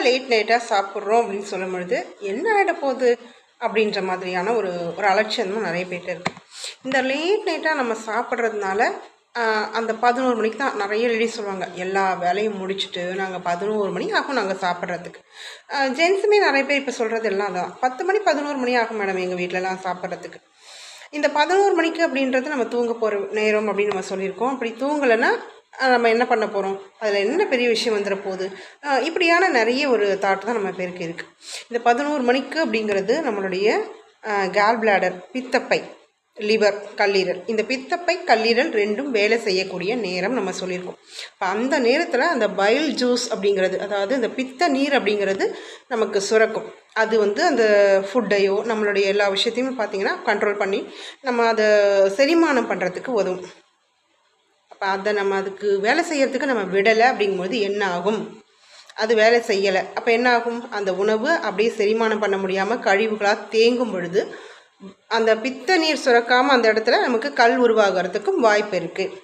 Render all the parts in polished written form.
Late நைட்டாக சாப்பிட்றோம் அப்படின்னு சொல்லும் பொழுது என்ன ஆகிட போகுது அப்படின்ற மாதிரியான ஒரு ஒரு அலட்சியமும் நிறைய பேர்ட்ட இருக்குது. இந்த லேட் நைட்டாக நம்ம சாப்பிட்றதுனால அந்த 11 மணிக்கு தான் நிறைய லேடிஸ் சொல்லுவாங்க, எல்லா வேலையும் முடிச்சுட்டு நாங்கள் 11 மணி ஆகும் நாங்கள் சாப்பிட்றதுக்கு. ஜென்ஸுமே நிறைய பேர் இப்போ சொல்கிறது எல்லாம் தான் 10 மணி 11 மணி ஆகும் மேடம் எங்கள் வீட்டிலலாம் சாப்பிட்றதுக்கு. இந்த 11 மணிக்கு அப்படின்றது நம்ம தூங்க போகிற நேரம் அப்படின்னு நம்ம சொல்லியிருக்கோம். அப்படி தூங்கலைன்னா நம்ம என்ன பண்ண போகிறோம், அதில் என்ன பெரிய விஷயம் வந்துட போகுது, இப்படியான நிறைய ஒரு தாட் தான் நம்ம பேருக்கு இருக்குது. இந்த 11 மணிக்கு அப்படிங்கிறது நம்மளுடைய கேல் பிளாடர், பித்தப்பை, லிவர், கல்லீரல், இந்த பித்தப்பை கல்லீரல் ரெண்டும் வேலை செய்யக்கூடிய நேரம் நம்ம சொல்லியிருக்கோம். இப்போ அந்த நேரத்தில் அந்த பைல் ஜூஸ் அப்படிங்கிறது, அதாவது இந்த பித்த நீர் அப்படிங்கிறது நமக்கு சுரக்கும். அது வந்து அந்த ஃபுட்டையோ நம்மளுடைய எல்லா விஷயத்தையுமே பார்த்திங்கன்னா கண்ட்ரோல் பண்ணி நம்ம அதை செரிமானம் பண்ணுறதுக்கு உதவும். அப்போ அதை நம்ம அதுக்கு வேலை செய்கிறதுக்கு நம்ம விடலை அப்படிங்கும்போது என்ன ஆகும், அது வேலை செய்யலை. அப்போ என்ன ஆகும், அந்த உணவு அப்படியே செரிமானம் பண்ண முடியாமல் கழிவுகளாக தேங்கும் பொழுது அந்த பித்த நீர் சுரக்காமல் அந்த இடத்துல நமக்கு கல் உருவாகிறதுக்கும் வாய்ப்பு இருக்குது.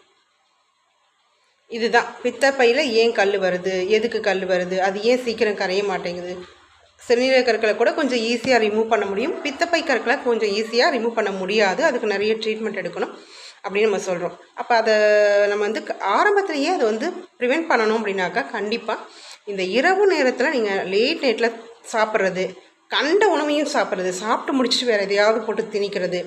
இதுதான் பித்தப்பையில் ஏன் கல் வருது, எதுக்கு கல் வருது, அது ஏன் சீக்கிரம் கரைய மாட்டேங்குது. சிறுநீரக கற்களை கூட கொஞ்சம் ஈஸியாக ரிமூவ் பண்ண முடியும், பித்தப்பை கற்களை கொஞ்சம் ஈஸியாக ரிமூவ் பண்ண முடியாது, அதுக்கு நிறைய ட்ரீட்மெண்ட் எடுக்கணும் அப்படின்னு நம்ம சொல்கிறோம். அப்போ அதை நம்ம வந்து ஆரம்பத்திலேயே அதை வந்து ப்ரிவெண்ட் பண்ணணும் அப்படின்னாக்கா கண்டிப்பாக இந்த இரவு நேரத்தில் நீங்கள் லேட் நைட்டில் சாப்பிட்றது, கண்ட உணவையும் சாப்பிட்றது, சாப்பிட்டு முடிச்சுட்டு வேறு எதையாவது போட்டு திணிக்கிறது,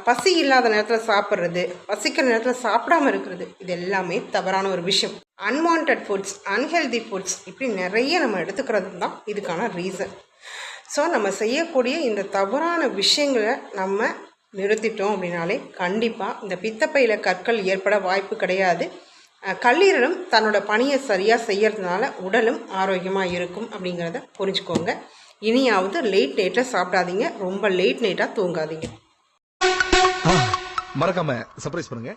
பசி இல்லாத நேரத்தில் சாப்பிட்றது, பசிக்கிற நேரத்தில் சாப்பிடாமல் இருக்கிறது, இது எல்லாமே தவறான ஒரு விஷயம். அன்வான்ட் ஃபுட்ஸ், அன்ஹெல்தி ஃபுட்ஸ், இப்படி நிறைய நம்ம எடுத்துக்கிறது தான் இதுக்கான ரீசன். ஸோ நம்ம செய்யக்கூடிய இந்த தவறான விஷயங்களை நம்ம நிறுத்திட்டோம் அப்படின்னாலே கண்டிப்பாக இந்த பித்தப்பையில் கற்கள் ஏற்பட வாய்ப்பு கிடையாது. கல்லீரலும் தன்னோட பணியை சரியாக செய்யறதுனால உடலும் ஆரோக்கியமாக இருக்கும் அப்படிங்கிறத புரிஞ்சுக்கோங்க. இனியாவது லேட் நைட்டாக சாப்பிடாதீங்க, ரொம்ப லேட் நைட்டாக தூங்காதீங்க. மறக்காம சர்ப்ரைஸ் பண்ணுங்க.